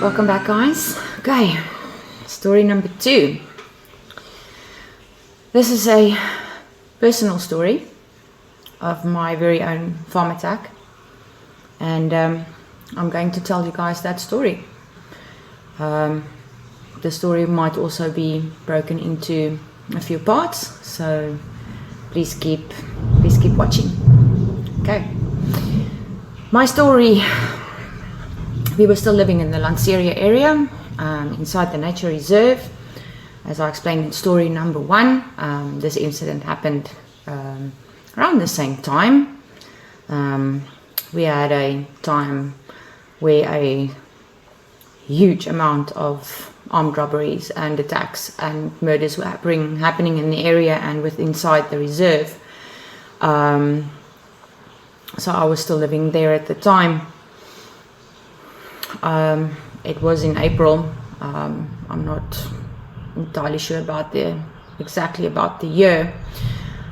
Welcome back, guys. Okay, story number 2. This is a personal story of my very own farm attack, and I'm going to tell you guys that story. The story might also be broken into a few parts, so please keep watching. Okay, my story. We were still living in the Lanseria area, inside the nature reserve. As I explained in story number 1, this incident happened around the same time. We had a time where a huge amount of armed robberies and attacks and murders were happening in the area and inside the reserve. So I was still living there at the time. It was in April. I'm not entirely sure about exactly about the year.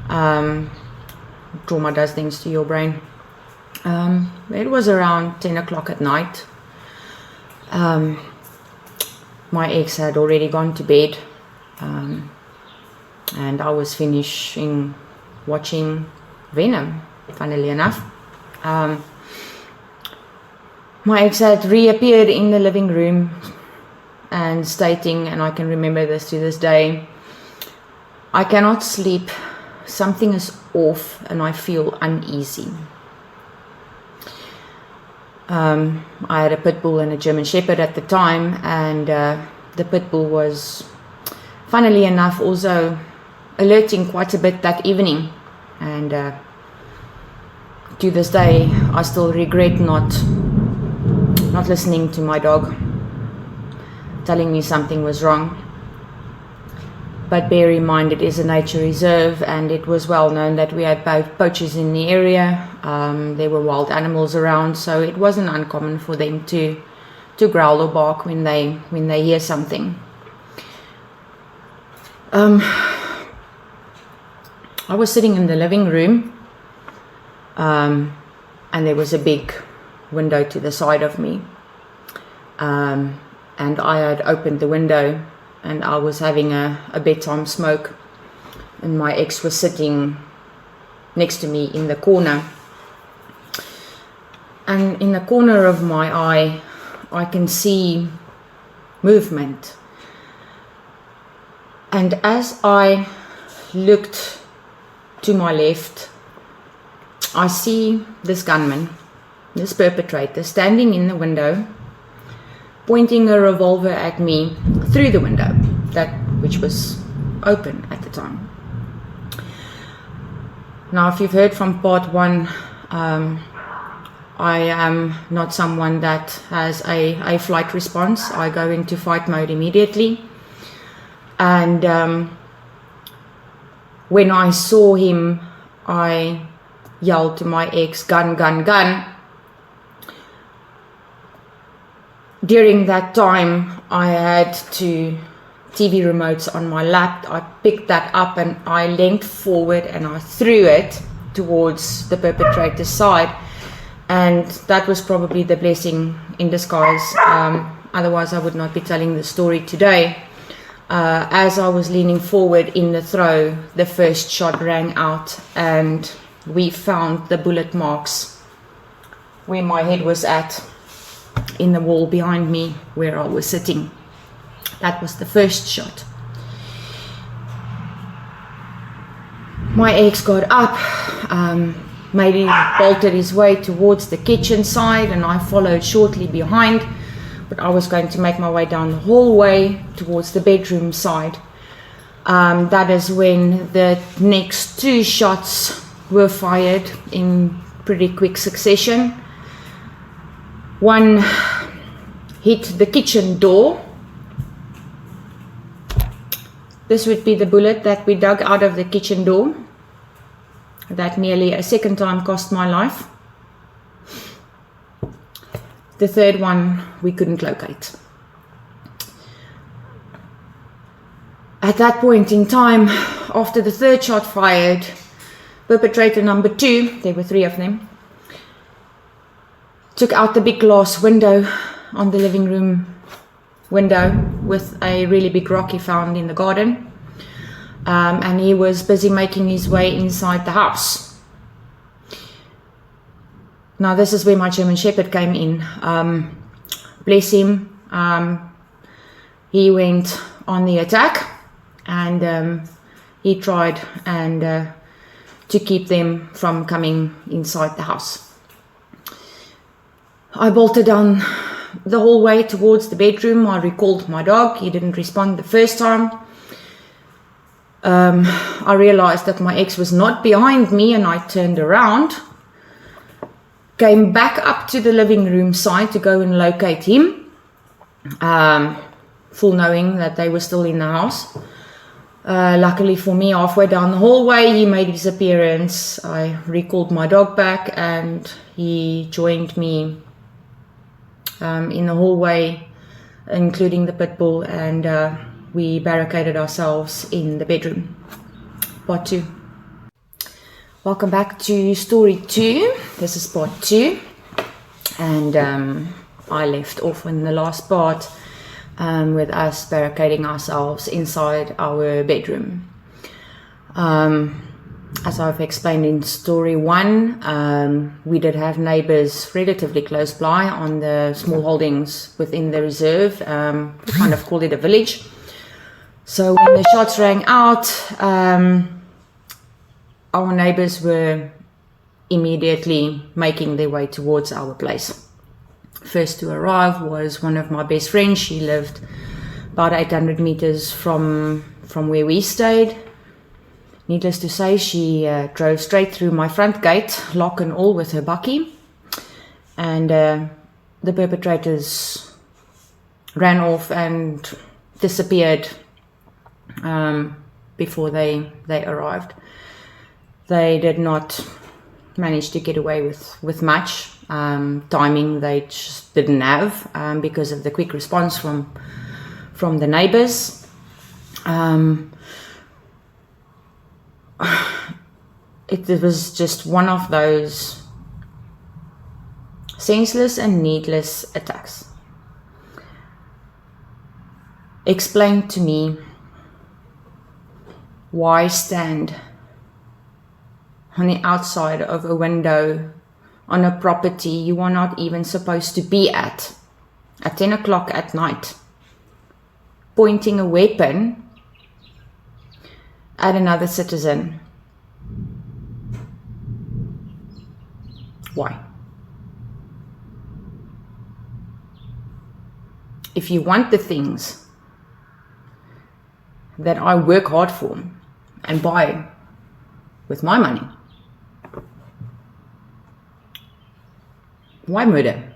Trauma does things to your brain. It was around 10 o'clock at night. My ex had already gone to bed, and I was finishing watching Venom, funnily enough. My ex had reappeared in the living room and stating, and I can remember this to this day, "I cannot sleep, something is off and I feel uneasy." I had a pit bull and a German shepherd at the time, and the pit bull was, funnily enough, also alerting quite a bit that evening, and to this day I still regret not listening to my dog telling me something was wrong. But bear in mind, it is a nature reserve, and it was well known that we had poachers in the area. There were wild animals around, so it wasn't uncommon for them to growl or bark when they hear something. I was sitting in the living room, and there was a big window to the side of me, and I had opened the window, and I was having a bedtime smoke, and my ex was sitting next to me in the corner, and in the corner of my eye I can see movement, and as I looked to my left, I see this gunman, this perpetrator, standing in the window, pointing a revolver at me through the window, which was open at the time. Now, if you've heard from part 1, I am not someone that has a flight response. I go into fight mode immediately, and when I saw him, I yelled to my ex, "Gun, gun, gun." During that time, I had 2 TV remotes on my lap. I picked that up and I leaned forward and I threw it towards the perpetrator's side, and that was probably the blessing in disguise. Otherwise I would not be telling the story today. As I was leaning forward in the throw, the first shot rang out, and we found the bullet marks where my head was at, in the wall behind me where I was sitting. That was the first shot. My ex got up, maybe bolted his way towards the kitchen side, and I followed shortly behind, but I was going to make my way down the hallway towards the bedroom side. That is when the next 2 shots were fired in pretty quick succession. One hit the kitchen door. This would be the bullet that we dug out of the kitchen door. That nearly a second time cost my life. The third one we couldn't locate. At that point in time, after the third shot fired, perpetrator number 2, there were 3 of them, took out the big glass window on the living room window with a really big rock he found in the garden. And he was busy making his way inside the house. Now this is where my German Shepherd came in. Bless him. He went on the attack, and he tried to keep them from coming inside the house. I bolted down the hallway towards the bedroom. I recalled my dog. He didn't respond the first time. I realized that my ex was not behind me, and I turned around, came back up to the living room side to go and locate him, full knowing that they were still in the house. Luckily for me, halfway down the hallway, he made his appearance. I recalled my dog back, and he joined me in the hallway, including the pit bull, and we barricaded ourselves in the bedroom. Part 2. Welcome back to story 2. This is part 2, and I left off in the last part with us barricading ourselves inside our bedroom. As I've explained in story 1, we did have neighbors relatively close by on the small holdings within the reserve. We kind of called it a village. So when the shots rang out, our neighbors were immediately making their way towards our place. First to arrive was one of my best friends. She lived about 800 meters from where we stayed. Needless to say, she drove straight through my front gate, lock and all, with her bakkie. And the perpetrators ran off and disappeared before they arrived. They did not manage to get away with much. Timing they just didn't have because of the quick response from the neighbors. It was just one of those senseless and needless attacks. Explain to me, why stand on the outside of a window on a property you are not even supposed to be at 10 o'clock at night, pointing a weapon at another citizen? Why? If you want the things that I work hard for and buy with my money, why murder?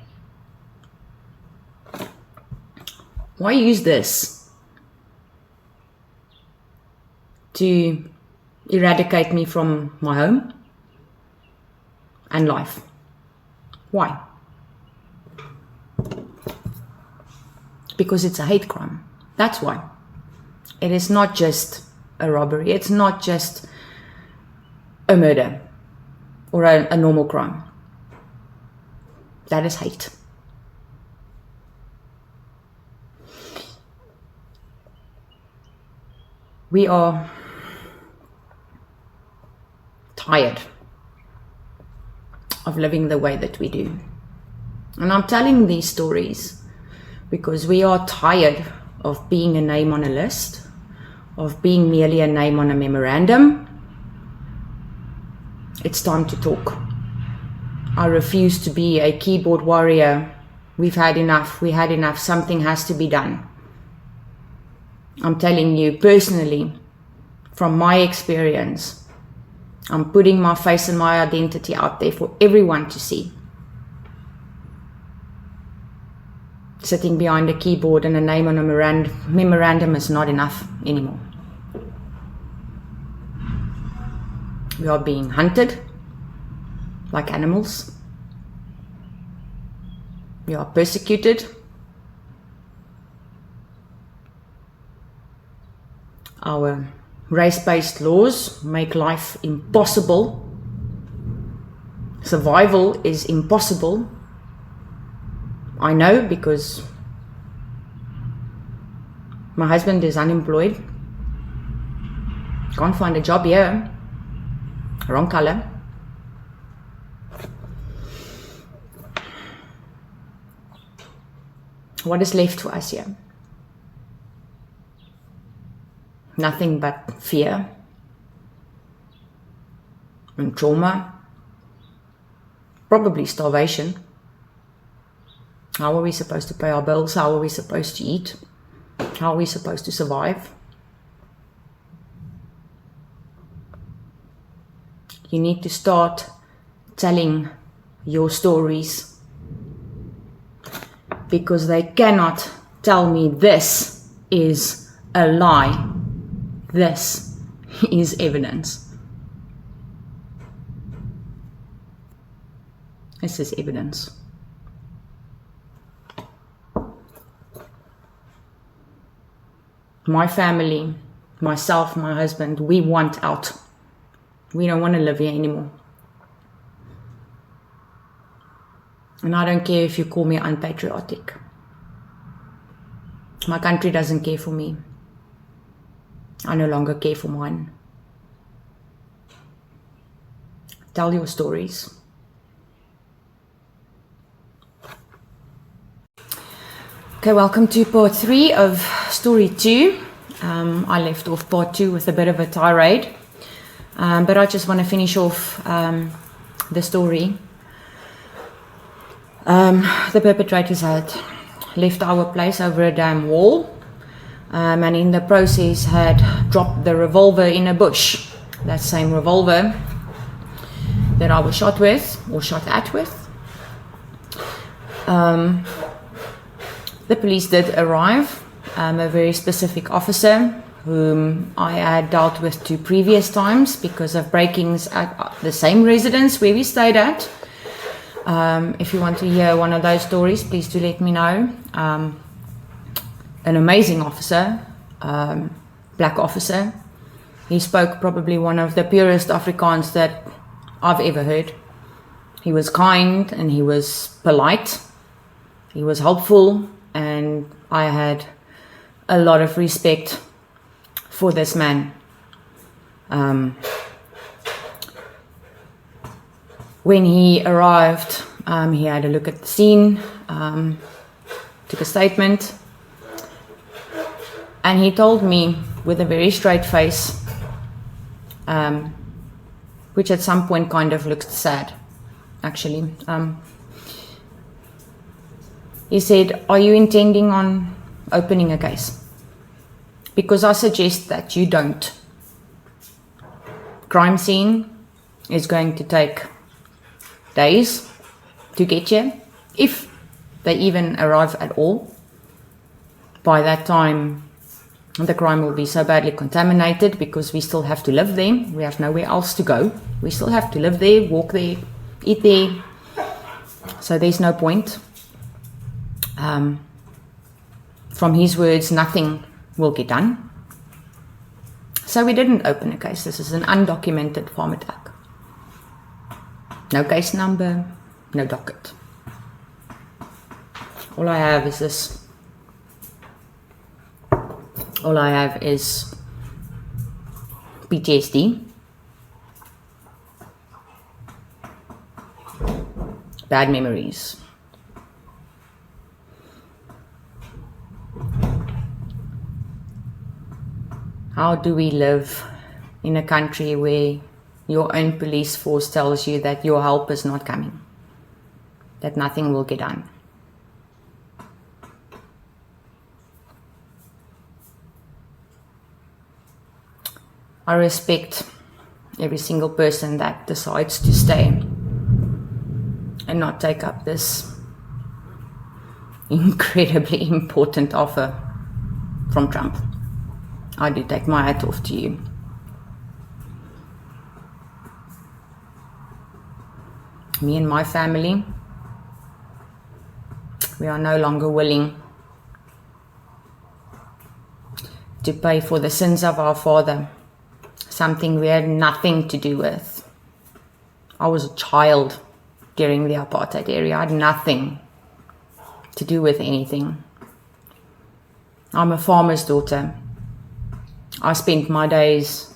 Why use this to eradicate me from my home and life? Why? Because it's a hate crime. That's why. It is not just a robbery. It's not just a murder or a normal crime. That is hate. We are tired of living the way that we do. And I'm telling these stories because we are tired of being a name on a list, of being merely a name on a memorandum. It's time to talk. I refuse to be a keyboard warrior. We've had enough. We had enough. Something has to be done. I'm telling you personally, from my experience, I'm putting my face and my identity out there for everyone to see. Sitting behind a keyboard and a name on a memorandum is not enough anymore. We are being hunted like animals. We are persecuted. Our race-based laws make life impossible. Survival is impossible. I know because my husband is unemployed. Can't find a job here. Wrong color. What is left for us here? Nothing but fear and trauma. Probably starvation. How are we supposed to pay our bills? How are we supposed to eat? How are we supposed to survive? You need to start telling your stories, because they cannot tell me this is a lie. This is evidence. This is evidence. My family, myself, my husband, we want out. We don't want to live here anymore. And I don't care if you call me unpatriotic. My country doesn't care for me. I no longer care for mine. Tell your stories. Okay, welcome to part 3 of story 2. I left off part 2 with a bit of a tirade, but I just want to finish off the story. The perpetrators had left our place over a damn wall, and in the process had dropped the revolver in a bush. That same revolver that I was shot with, or shot at with. The police did arrive, a very specific officer whom I had dealt with 2 previous times because of break-ins at the same residence where we stayed at. If you want to hear one of those stories, please do let me know. An amazing officer, black officer. He spoke probably one of the purest Afrikaans that I've ever heard. He was kind and he was polite. He was helpful, and I had a lot of respect for this man. When he arrived, he had a look at the scene, took a statement, and he told me with a very straight face, which at some point kind of looked sad, actually. He said, "Are you intending on opening a case? Because I suggest that you don't. Crime scene is going to take days to get here, if they even arrive at all. By that time, the crime will be so badly contaminated because we still have to live there. We have nowhere else to go. We still have to live there, walk there, eat there. So there's no point." From his words, nothing will get done. So we didn't open a case. This is an undocumented farm attack. No case number, no docket. All I have is this. All I have is PTSD, bad memories. How do we live in a country where your own police force tells you that your help is not coming, that nothing will get done? I respect every single person that decides to stay and not take up this incredibly important offer from Trump. I do take my hat off to you. Me and my family, we are no longer willing to pay for the sins of our father, something we had nothing to do with. I was a child during the apartheid era. I had nothing to do with anything. I'm a farmer's daughter. I spent my days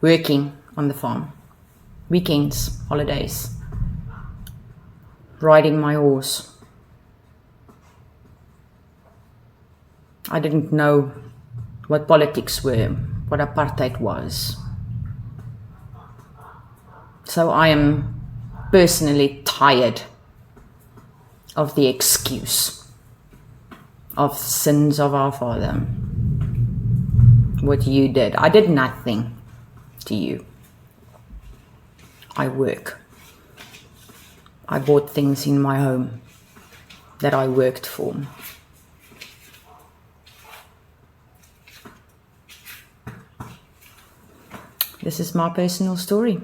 working on the farm, weekends, holidays, riding my horse. I didn't know what politics were, what apartheid was. So I am personally tired of the excuse of sins of our father. What you did. I did nothing to you. I work. I bought things in my home that I worked for. This is my personal story.